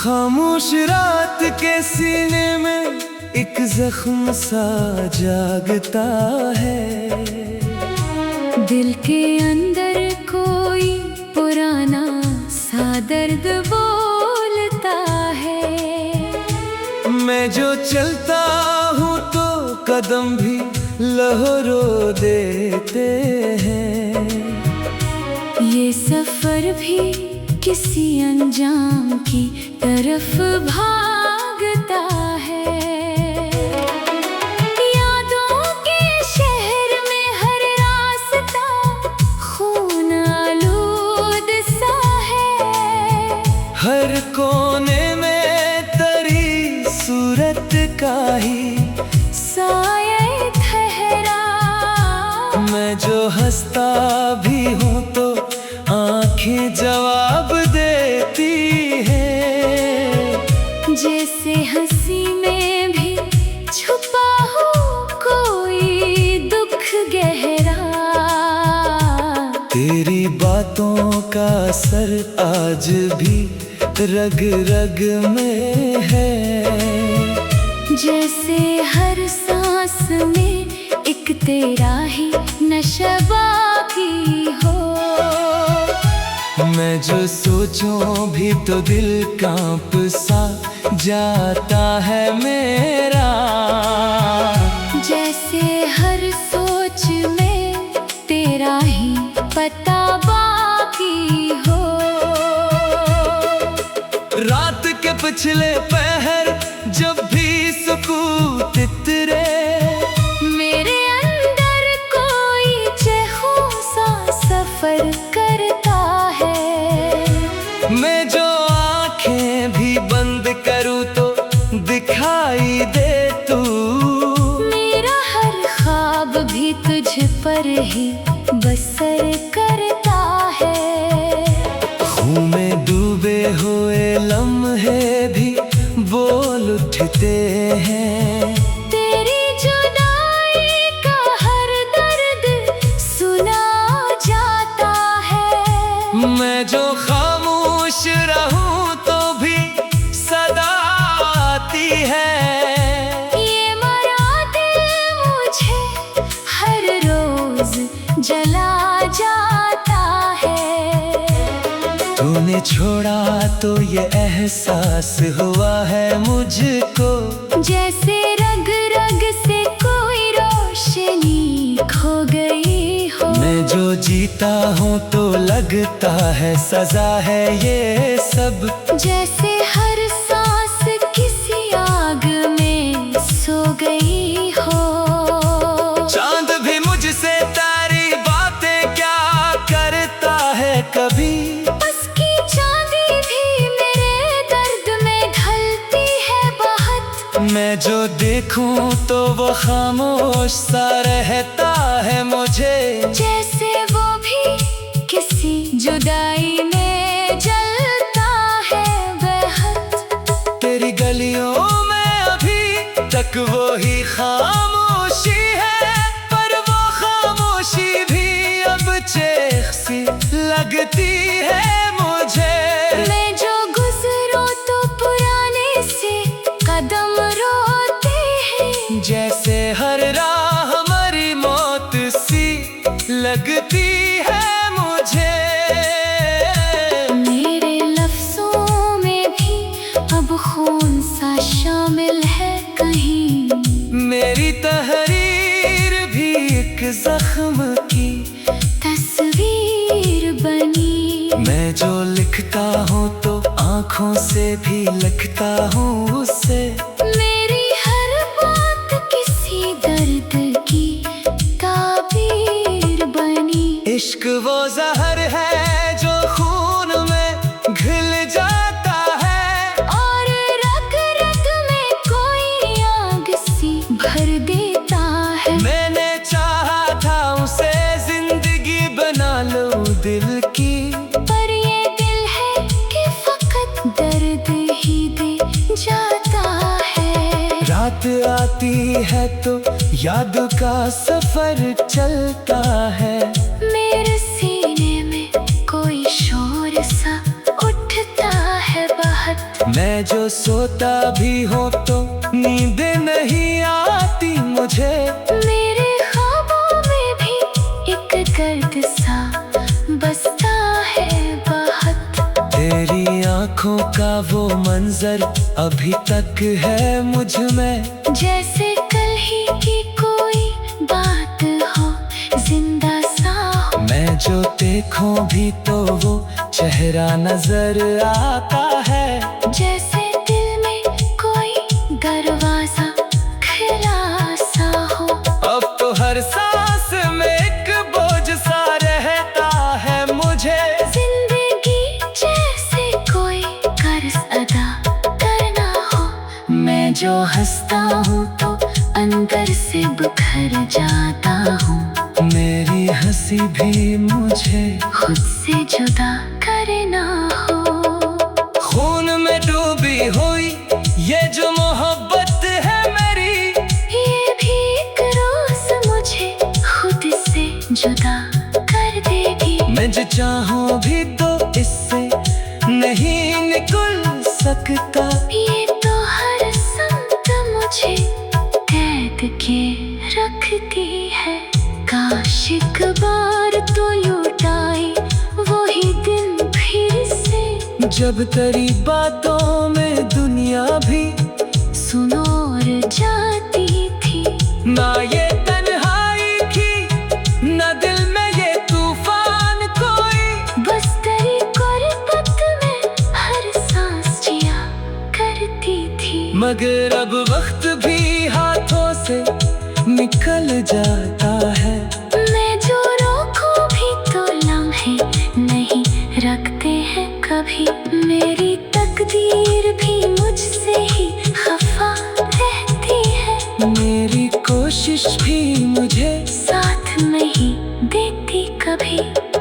खामोश रात के सीने में एक जख्म सा जागता है। दिल के अंदर कोई पुराना सा दर्द बोलता है। मैं जो चलता हूँ तो कदम भी लहरो देते हैं। ये सफर भी किसी अंजाम की तरफ भागता है। यादों के शहर में हर रास्ता खून आलूद सा है। हर कोने में तेरी सूरत का ही साये ठहरा। मैं जो हंसता भी हूँ तो आंखें जवाब देती हैं। जैसे हंसी में भी छुपा हो कोई दुख गहरा। तेरी बातों का असर आज भी रग रग में है। जैसे हर सांस में एक तेरा ही नशा बाकी हो। मैं जो सोचूं भी तो दिल कांप सा जाता है मेरा। जैसे हर सोच में तेरा ही पता बाकी हो। रात के पिछले पहर जब भी सुकून तितरे, मेरे अंदर कोई चेहू सा सफर करता है। मैं जो आंखें भी बंद करूं तो दिखाई दे तू। मेरा हर ख्वाब भी तुझ पर ही बसर करता है। खून में डूबे हुए लम्हे भी बोल उठते हैं। तेरी जुदाई का हर दर्द सुना जाता है। मैं जो खामोश रहूं तो भी सदा आती है। ये मरा दिल मुझे हर रोज जला जाता है। तूने छोड़ा तो ये एहसास हुआ है मुझको। जैसे रग रग से कोई रोशनी खो गई हो। मैं जो जीता हूँ तो लगता है सजा है ये सब। जैसे हर सांस किसी आग में सो गई हो। चांद भी मुझसे तारी बातें क्या करता है कभी। उसकी चांदी भी मेरे दर्द में ढलती है बहुत। मैं जो देखूं तो वो खामोश सा रहता है मुझे। जैसे वो भी किसी जुदाई में जलता है बेहद। तेरी गलियों में अभी तक वो ही खामोशी है, पर वो खामोशी भी अब चेख सी लगती है मुझे। मैं जो गुजरूं तो पुराने से कदम रोते हैं। जैसे हर राह हमारी मौत सी लगती है मुझे। मेरे लफ्जों में भी अब खून सा शामिल है कहीं। मेरी तहरीर भी एक जख्म की तस्वीर बनी। मैं जो लिखता हूँ तो आँखों से भी लिखता हूँ उससे। मेरी हर बात किसी दर्द की ताबीर बनी। इश्क वो जहर है जो खून में घुल जाता है। और रग रग में कोई आग सी भर देता है। मैंने चाहा था उसे है तो याद का सफर चलता है। मेरे सीने में कोई शोर सा उठता है बहुत। मैं जो सोता भी हूँ तो नींद नहीं आती मुझे। मेरे ख्वाबों में भी एक दर्द सा बसता है बहुत। तेरी आंखों का वो मंजर अभी तक है मुझ में, जैसे कल ही की कोई बात हो, जिंदा सा हो। मैं जो देखूं भी तो वो चेहरा नजर आता है, जैसे दिल में कोई दरवाजा खुला सा हो। अब तो हर सांस में एक बोझ सा रहता है मुझे। जिंदगी जैसे कोई कर्ज अदा करना हो। मैं जो हंसता हूँ तो अंदर से बिखर जाता हूँ। मेरी हंसी भी मुझे खुद से जुदा करना हो। खून में डूबी हुई ये जो मोहब्बत है मेरी, ये भी एक रोज मुझे खुद से जुदा कर देगी। मैं जो चाहूं भी तो इससे नहीं निकल सकता। ये तो हर संत मुझे कैद के रखती है। काश एक बार तो लौटाए वही दिन फिर से, जब तेरी बातों में दुनिया भी सुनो और जाती थी। ना ये तन्हाई थी ना दिल में ये तूफान कोई, बस तेरी गुर्बत में हर सांस जिया करती थी। मगर अब वक्त भी हाथों से निकल जाता है। मैं जो रोकूं भी तो लम्हे नहीं रखते हैं कभी। मेरी तकदीर भी मुझसे ही खफा रहती है। मेरी कोशिश भी मुझे साथ नहीं देती कभी।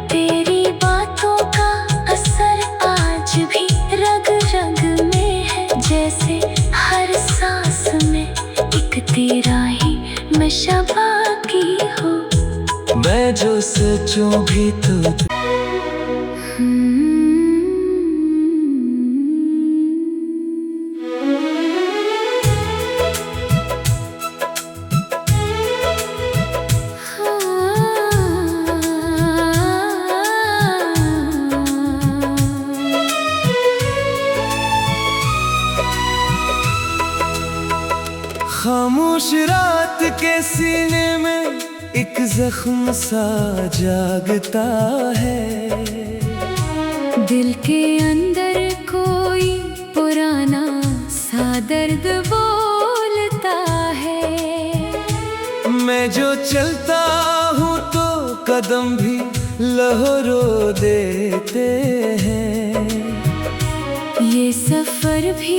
तेरी बातों का असर आज भी रग रग में है, जैसे हर सांस में एक तेरा ही नशा बाकी हो। मैं जो सोचूं भी तो खामोश रात के सीने में एक जख्म सा जागता है। दिल के अंदर कोई पुराना सा दर्द बोलता है। मैं जो चलता हूँ तो कदम भी लहरो देते हैं। ये सफर भी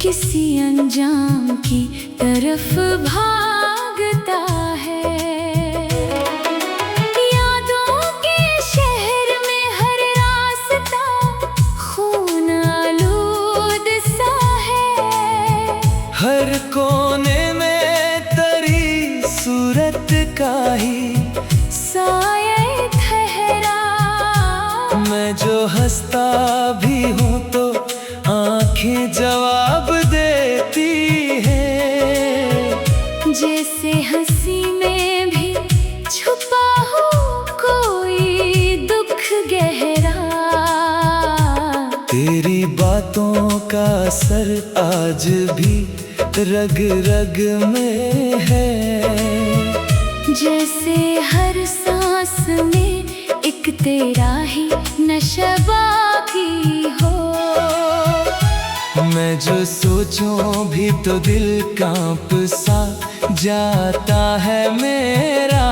किसी अंजाम की तरफ भागता है। यादों के शहर में हर रास्ता खून आलूद सा है। हर कोने में तेरी सूरत का ही साये ठहरा। मैं जो हंसता भी हूँ तो आंखें जवाब देती हैं। जैसे हंसी में भी छुपा हो कोई दुख गहरा। तेरी बातों का असर आज भी रग रग में है, जैसे हर सांस में एक तेरा ही नशा बाकी हो। मैं जो सोचूं भी तो दिल कांप सा जाता है मेरा।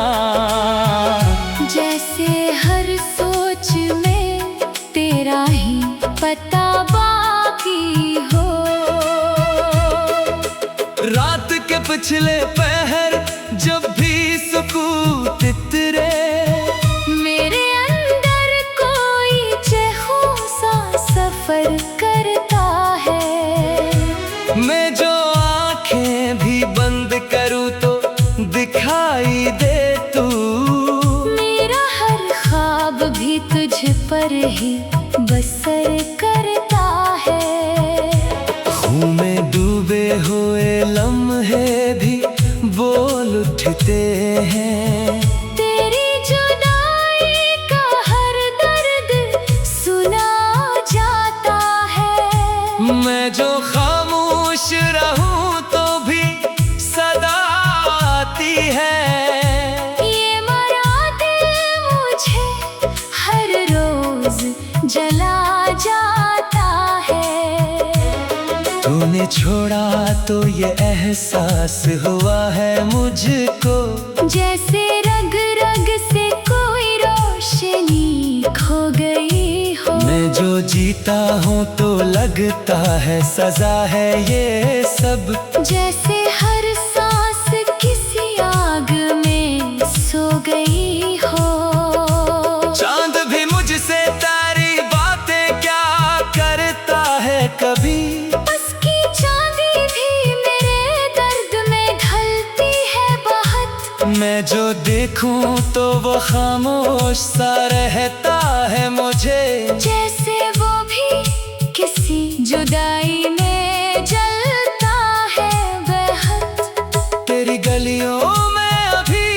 जैसे हर सोच में तेरा ही पता बाकी हो। रात के पिछले पहर जब भी सुकून तितरे, मेरे अंदर कोई चेहू सा सफर करता है। मैं जो आंखें भी बंद करूँ पर ही बसर करता है। खून में डूबे हुए लम्हे भी बोल उठते हैं। तेरी जुदाई का हर दर्द सुना जाता है। मैं जो खामोश रहूं तो भी सदा आती है। ये मरा दिल मुझे हर रोज जला जाता है। तूने छोड़ा तो ये एहसास हुआ है मुझको, जैसे रग रग से कोई रोशनी खो गई हो। मैं जो जीता हूँ तो लगता है सजा है ये सब। जैसे हर सांस किसी आग में सो गई हो। चांद भी मुझसे तारी बातें क्या करता है कभी। उसकी चांदी भी मेरे दर्द में ढलती है बहुत। मैं जो देखूं तो वो खामोश सा रहता है मुझे। जैसे वो भी किसी जुदाई में जलता है बेहद। तेरी गलियों में अभी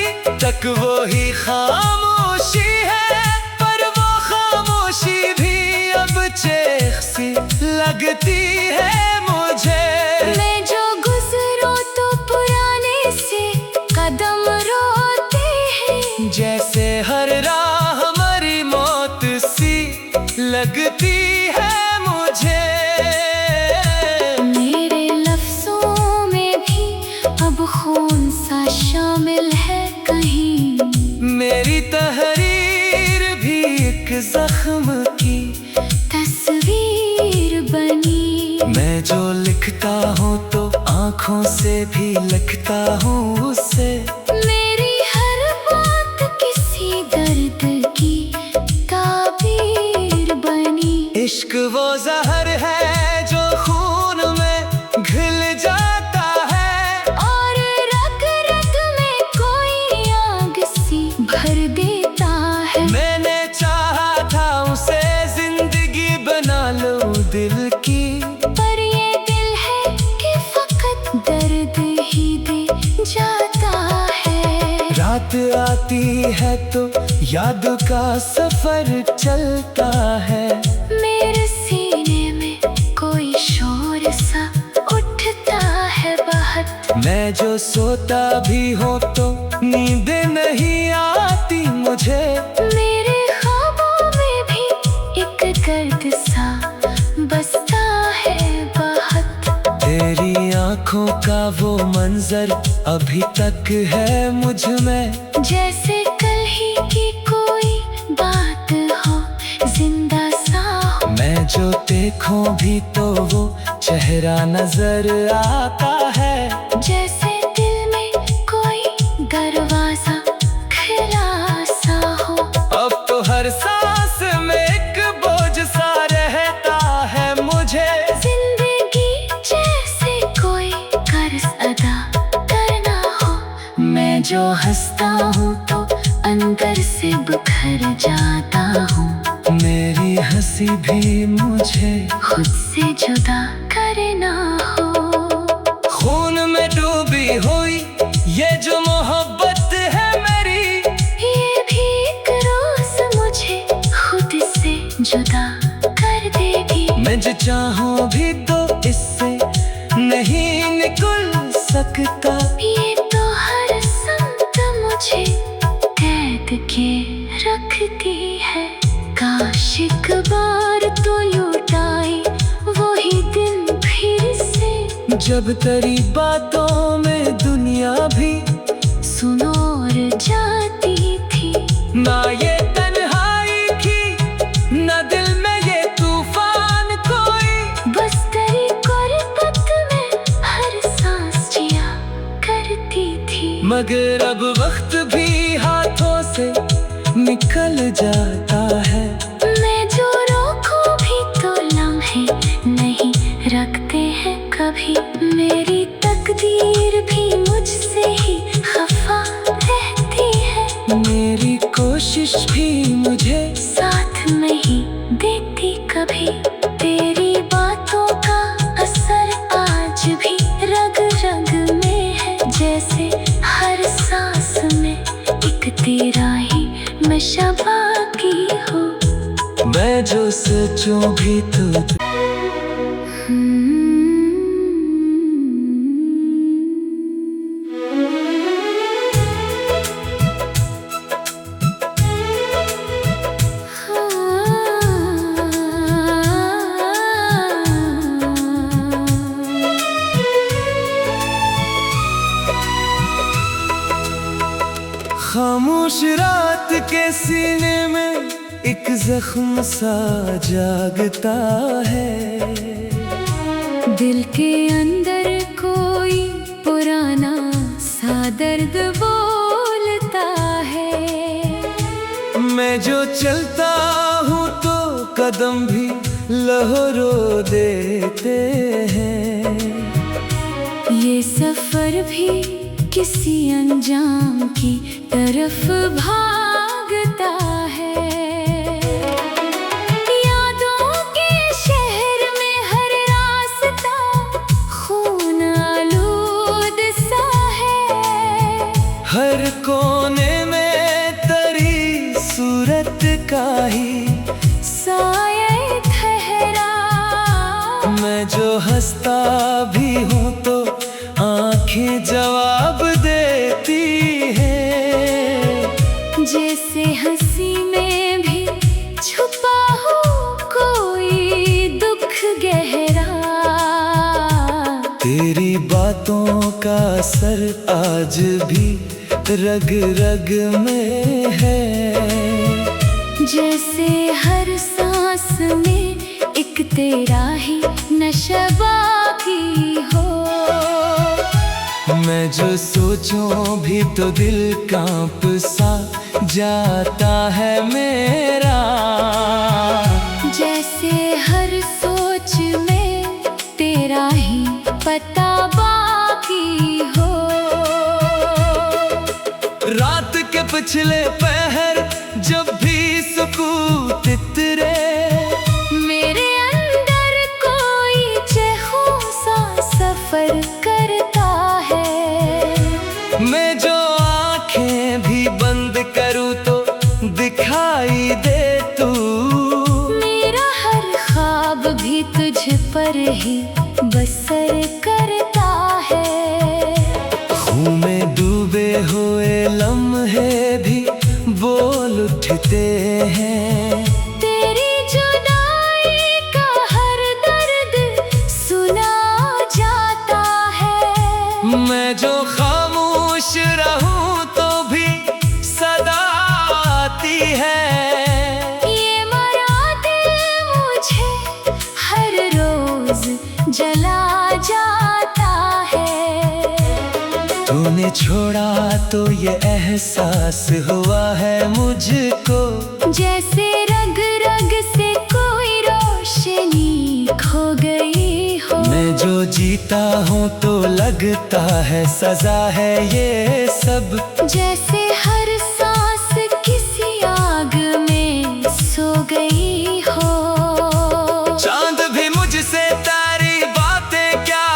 तक वो ही खामोशी है, पर वो खामोशी भी अब चेख सी लगती है मुझे। मैं जो गुजरूं तो पुराने से कदम रोते हैं। जैसे हर राह हमारी मौत सी लगती है मुझे। मेरे लफ्जों में भी अब खून सा शामिल है कहीं। मेरी तहरीर भी एक जख्म की तस्वीर बनी। मैं जो लिखता हूँ तो आँखों से भी लिखता हूँ उससे। मेरी हर बात किसी दर्द की ताबीर बनी। इश्क वो जहर है जो खून में घुल जाता है, और रग रग में कोई आग सी भर देता है। मैंने चाहा था उसे जिंदगी बना लूं दिल की, पर ये दिल है कि फकत दर्द ही दे जाता है। रात आती है तो याद का सफर चलता है। मेरे सीने में कोई शोर सा उठता है बहुत। मैं जो सोता भी हूँ तो नींद नहीं आती मुझे। मेरे ख्वाबों में भी एक दर्द सा बसता है बहुत। तेरी आँखों का वो मंजर अभी तक है मुझ में। जैसे कल ही की कोई बात हो, जिंदा सा हो। मैं जो देखूं भी तो वो चेहरा नजर आता है। जैसे दिल में कोई दरवाजा खुला सा हो। अब तो हर सांस में एक बोझ सा रहता है मुझे। जिंदगी जैसे कोई कर्ज अदा करना हो। मैं जो हंसता हूँ तो अंदर से बिखर जाता हूँ। मेरी हंसी भी मुझे खुद से जुदा करना हो। खून में डूबी हुई ये जो मोहब्बत है मेरी, ये भी एक रोज मुझे खुद से जुदा कर देगी। मैं जो चाहूं भी तो इससे नहीं निकल सकता। ये तो हर संत मुझे कैद के रखती है। काश एक बार तो लौटाए वही दिन फिर से। जब तेरी बातों में दुनिया भी सुनो और जाती थी। ना ये तन्हाई थी ना दिल में ये तूफान कोई। बस तेरी गुर्बत में हर सांस जिया करती थी। मगर अब वक्त भी हाथों से निकल जाता है। मैं जो रोकूं भी तो लम्हे नहीं रखते हैं कभी। मेरी तकदीर भी मुझसे ही खफा रहती है। मेरी कोशिश भी मुझे साथ नहीं देती कभी। तेरी बातों का असर आज भी रग रग में है, जैसे हर सांस में एक तेरा ही नशा बाकी हो। मैं जो सोचूं भी तो खामोश रात के सीने में एक जख्म सा जागता है। दिल के अंदर कोई पुराना सा दर्द बोलता है। मैं जो चलता हूँ तो कदम भी लहरो देते हैं। ये सफर भी किसी अंजाम की तरफ भागता है। यादों के शहर में हर रास्ता खून आलूद सा है। हर कोने में तेरी सूरत का ही साया ठहरा। मैं जो हंसता भी हूँ तो आंखें जवाब देती हैं। जैसे हंसी में भी छुपा हो कोई दुख गहरा। तेरी बातों का असर आज भी रग रग में है, जैसे हर सांस में एक तेरा ही नशा बाकी हो। मैं जो सोचूं भी तो दिल कांप सा जाता है मेरा। जैसे हर सोच में तेरा ही पता बाकी हो। रात के पिछले पहर जब भी सुकून तितरे, मेरे अंदर कोई चेहू सा सफर करता है। मैं जो आंखें भी बंद करूं तो दिखाई दे तू। मेरा हर ख्वाब भी तुझ पर ही बसर करता है। खून में डूबे हुए लम्हे भी बोल उठते हैं। तेरी जुदाई का हर दर्द सुना जाता है। मैं जो खामोश रहूं तो भी सदा आती है। ये मरा दिल मुझे हर रोज जला जाता है। तूने छोड़ा तो ये एहसास हुआ है मुझको, जैसे रग रग से कोई रोशनी खो गई हो। मैं जो जीता हूँ तो लगता है सजा है ये सब। जैसे हर सांस किसी आग में सो गई हो। चांद भी मुझसे तारी बातें क्या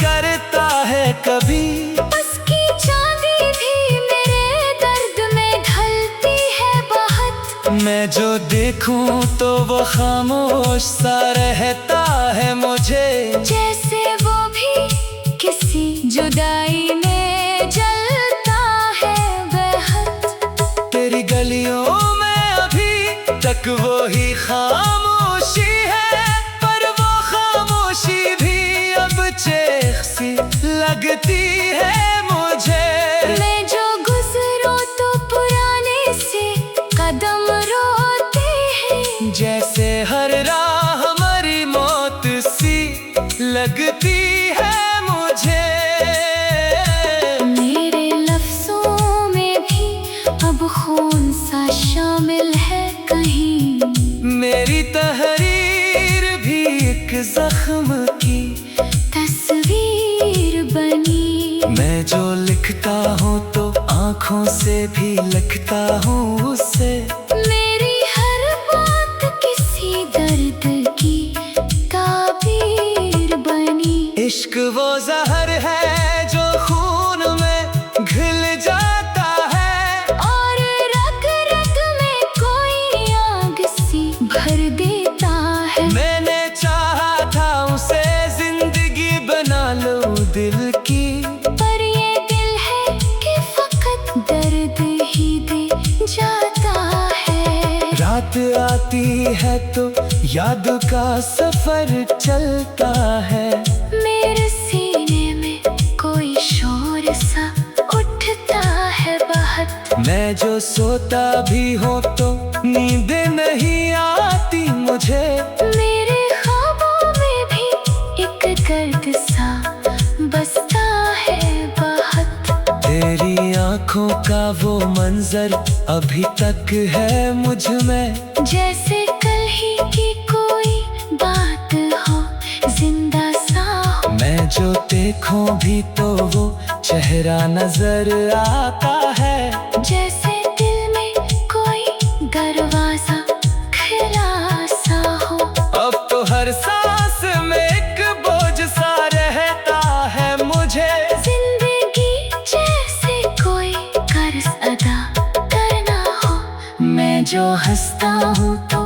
करता है कभी। उसकी चांदी भी मेरे दर्द में ढलती है बहुत। मैं जो देखूं तो वो खामोश सा रहता है मुझे। जैसे वो भी किसी जुदाई में जलता है बेहद। तेरी गलियों में अभी तक वो ही खामोशी है, पर वो खामोशी भी अब चेख सी लगती है मुझे। मैं जो गुजरूं तो पुराने से कदम रोते हैं। जैसे हर राह हमारी मौत सी लगती है मुझे। मेरे लफ्जों में भी अब खून सा शामिल है कहीं। मेरी तहरीर भी एक जख्म की तस्वीर बनी। मैं जो लिखता हूँ तो आँखों से भी लिखता हूँ उससे। मेरी हर बात आती है तो याद का सफर चलता है। मेरे सीने में कोई शोर सा उठता है बहुत। मैं जो सोता भी हूँ तो नींद नहीं आती मुझे। मेरे ख्वाबों में भी एक दर्द सा बसता है बहुत। तेरी आंखों का वो मंजर अभी तक है मुझ में, जैसे कल ही की कोई बात हो, जिंदा सा हो। मैं जो देखूं भी तो वो चेहरा नजर आता है, जैसे दिल में कोई दरवाजा खुला सा हो। अब तो हर सांस में एक बोझ सा रहता है मुझे। जिंदगी जैसे कोई कर्ज अदा करना हो। मैं जो हंसता हूँ तो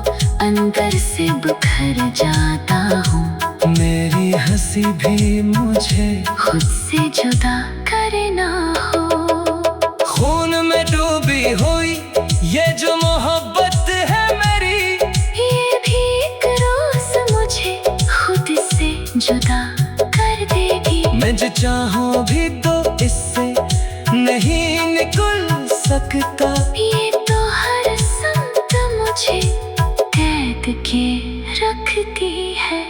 अंदर से बिखर जाता हूँ। मेरी हंसी भी मुझे खुद से जुदा करना हो। खून में डूबी हुई ये जो मोहब्बत है मेरी, ये भी एक रोज मुझे खुद से जुदा कर देगी। मैं जो चाहूं भी तो इससे नहीं निकल सकता। ये तो हर संत मुझे कैद के रखती है।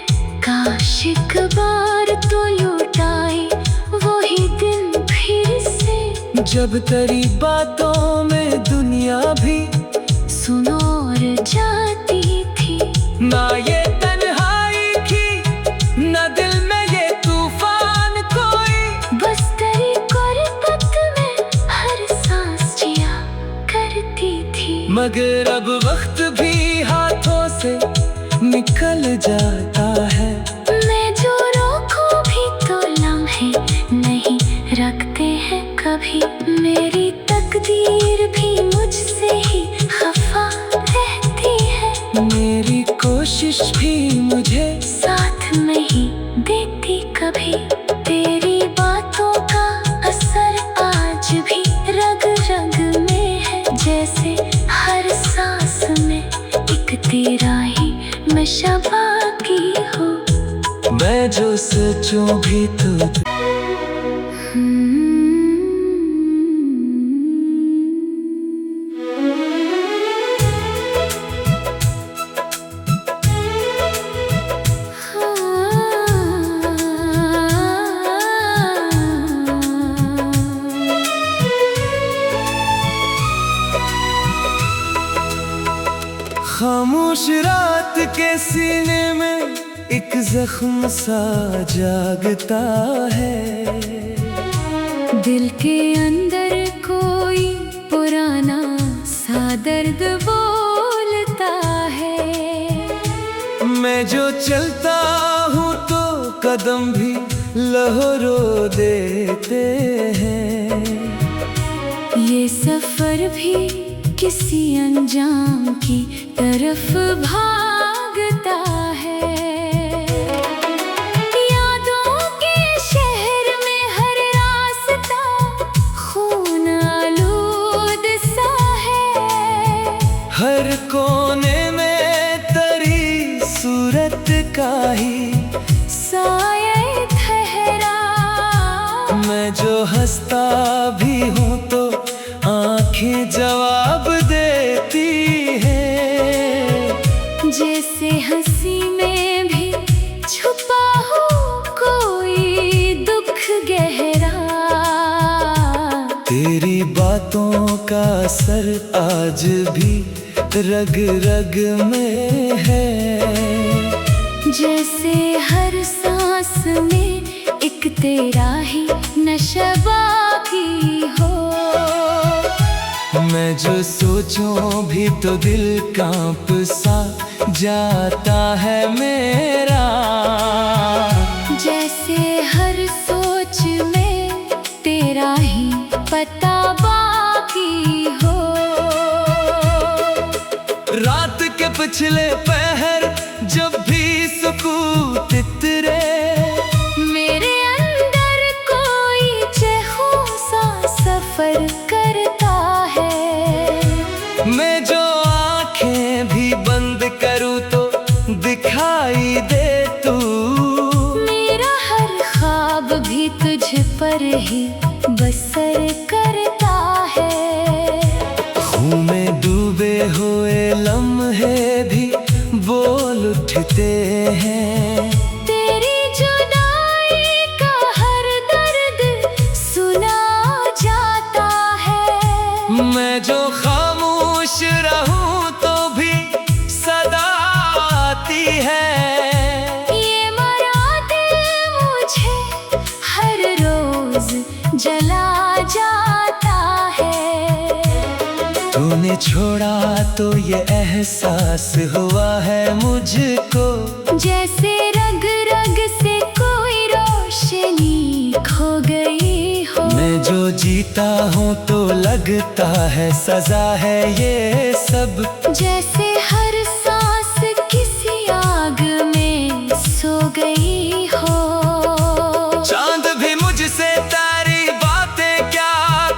काश एक बार तो लौटाए वही दिन फिर से, जब तेरी बातों में दुनिया भी सुनो और जाती थी। ना ये तन्हाई थी ना दिल में ये तूफान कोई, बस तेरी गुर्बत में हर सांस जिया करती थी। मगर अब वक्त भी हाथों से निकल जाता है। मैं जो रोकूं भी तो लम्हे नहीं रखते हैं कभी। मेरी तकदीर भी मुझसे ही खफा रहती है। मेरी कोशिश भी मुझे साथ नहीं देती कभी। तेरी बातों का असर आज भी रग रग में है, जैसे हर सांस में एक तेरा ही नशा बाकी हो। मैं जो सोचूं भी तो खामोश रात के सीने में एक जख्म सा जागता है। दिल के अंदर कोई पुराना सा दर्द बोलता है। मैं जो चलता हूँ तो कदम भी लहरो देते हैं। ये सफर भी किसी अंजाम की तरफ भागता है। यादों के शहर में हर रास्ता खून आलूद सा है। हर कोने में तेरी सूरत का ही साये ठहरा। मैं जो हंसता भी हूँ तो आंखें जवाब देती हैं। जैसे हंसी में भी छुपा हो कोई दुख गहरा। तेरी बातों का असर आज भी रग रग में है, जैसे हर सांस में एक तेरा ही नशा बाकी हो। मैं जो सोचूं भी तो दिल कांप सा जाता है मेरा। जैसे हर सोच में तेरा ही पता बाकी हो। रात के पिछले पहर जब भी सुकून तितरे, मेरे अंदर कोई चेहू सा सफर करता है। मैं जो आंखें भी में डूबे हुए लम्हे भी बोल उठते हैं। तेरी जुदाई का हर दर्द सुना जाता है। मैं जो खामोश रहूं तो भी सदा आती है। ये मरा दिल मुझे हर रोज जला जाता है। तूने छोड़ा तो ये एहसास हुआ है मुझको, जैसे रग रग से कोई रोशनी खो गई हो। मैं जो जीता हूँ तो लगता है सजा है ये सब, जैसे हर सांस किसी आग में सो गई हो। चांद भी मुझसे तारी बातें क्या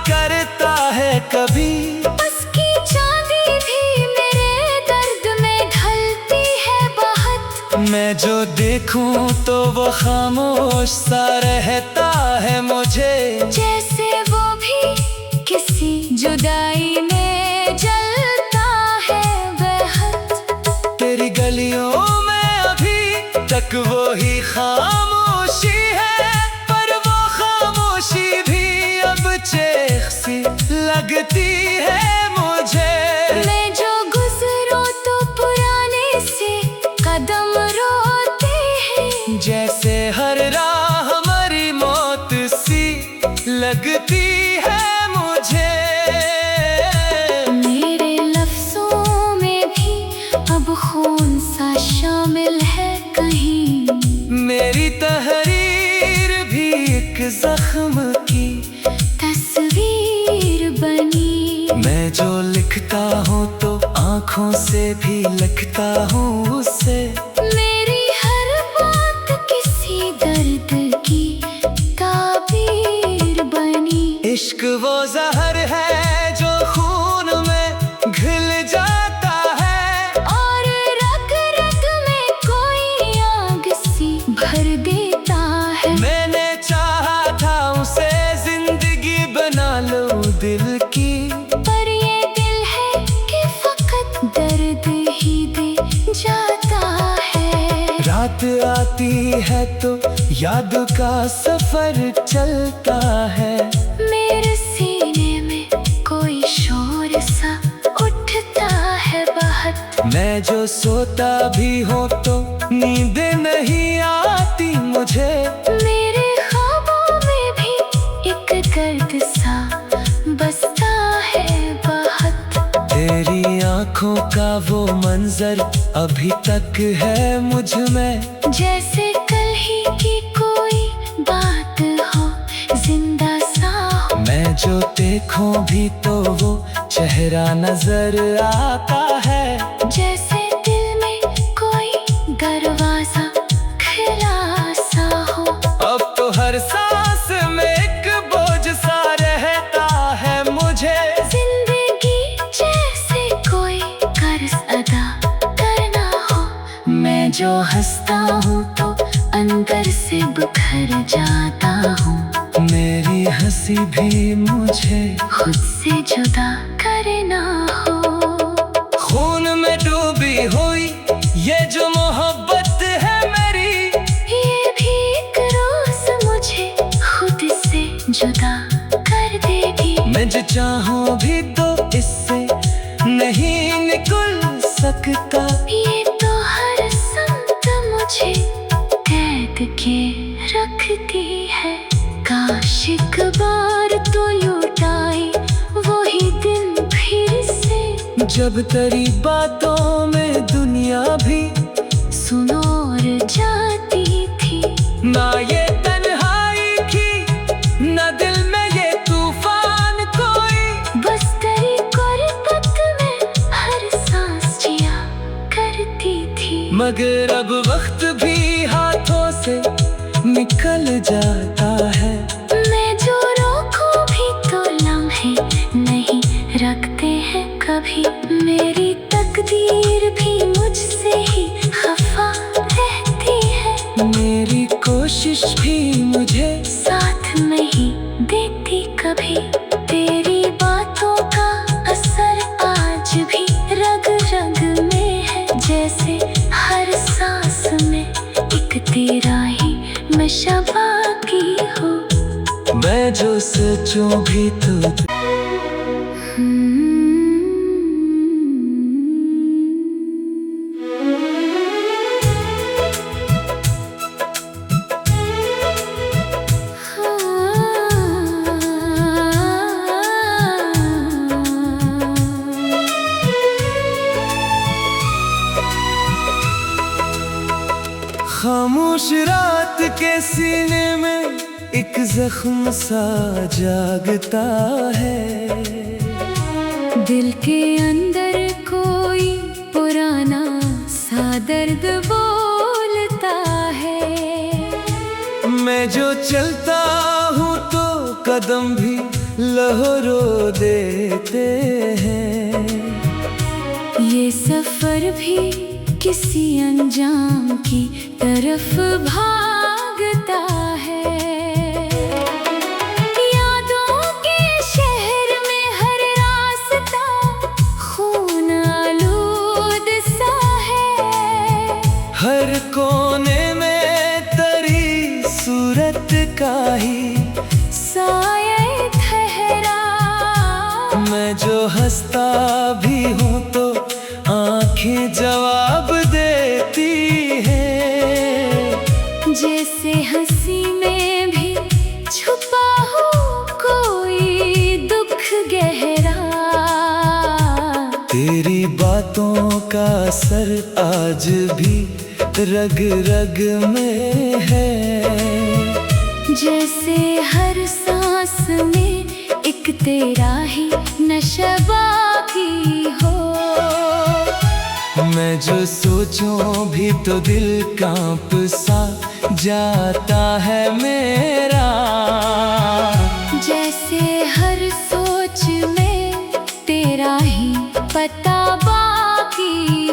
करता है कभी, उसकी चांदी भी मेरे दर्द में ढलती है बहुत। मैं जो देखूं तो वो खामोश सा रहता है मुझे, जैसे वो भी किसी जुदाई में जलता है बेहद। तेरी गलियों में अभी तक वो ही खामोशी है, पर वो खामोशी भी अब चेख सी लगती है मुझे। मैं जो गुजरूं तो पुराने से कदम रोते हैं, जैसे हर राह हमारी मौत सी लगती है मुझे। मेरे लफ्जों में भी अब खून सा शामिल है कहीं। मेरी तहरीर भी एक जख्म की तस्वीर बनी। मैं जो लिखता हूँ तो आँखों से भी लिखता हूँ उससे। मेरी हर बात किसी दर्द की ताबीर बनी। इश्क वो जहर है जो खून में घुल जाता है, और रग रग में कोई आग सी भर देता है। मैंने चाहा था उसे जिंदगी बना लूं दिल की, पर ये दिल है कि फकत दर्द ही दे जाता है। रात आती है तो याद का सफर चलता है। मेरे सीने में कोई शोर सा उठता है बहुत। मैं जो सोता भी हूँ तो नींद नहीं आती मुझे। मेरे ख्वाबों में भी एक दर्द सा बसता है बहुत। तेरी आँखों का वो मंजर अभी तक है मुझ में, जैसे कल ही की कोई बात हो, जिंदा सा हो। मैं जो देखूं भी तो वो चेहरा नजर आता है, जैसे दिल में कोई दरवाजा खुला सा हो। अब तो हर सांस में एक बोझ सा रहता है मुझे। जिंदगी जैसे कोई कर्ज अदा करना हो। मैं जो हंसता हूँ तो अंदर से बिखर जाता हूँ। मेरी हंसी भी मुझे खुद से जुदा करना हो। खून में डूबी हुई ये जो मोहब्बत है मेरी, ये भी एक रोज मुझे खुद से जुदा कर देगी। मैं जो चाहूं भी तो इससे नहीं निकल सकता। ये तो हर संत मुझे कैद के रखती है। काश एक बार तो लौटाए वही दिन फिर से, जब तेरी बातों में दुनिया भी सुनो और जाती थी। ना ये तन्हाई थी ना दिल में ये तूफान कोई, बस तेरी गुर्बत में हर सांस जिया करती थी। मगर अब वक्त भी हाथों से निकल जाता है। मैं जो रोकूं भी तो लम्हे नहीं रखते हैं कभी। मेरी तकदीर भी मुझसे ही खफा रहती है। मेरी कोशिश भी मुझे साथ नहीं देती कभी। तेरी बातों का असर आज सोचूं भी तो खामोश रात के सीने में एक जख्म सा जागता है। दिल के अंदर कोई पुराना सा दर्द बोलता है। मैं जो चलता हूँ तो कदम भी लहरों देते हैं। ये सफर भी किसी अंजाम की तरफ भागता है। यादों के शहर में हर रास्ता खून आलूद सा है। हर कोने में तेरी सूरत का ही साये ठहरा। मैं जो हंसता भी हूँ तो आंखें जवाब देती हैं। जैसे हंसी में भी छुपा हो कोई दुख गहरा। तेरी बातों का असर आज भी रग रग में है। जैसे हर सांस में एक तेरा ही नशा बाकी हो। मैं जो सोचूं भी तो दिल कांप सा जाता है मेरा। जैसे हर सोच में तेरा ही पता बाकी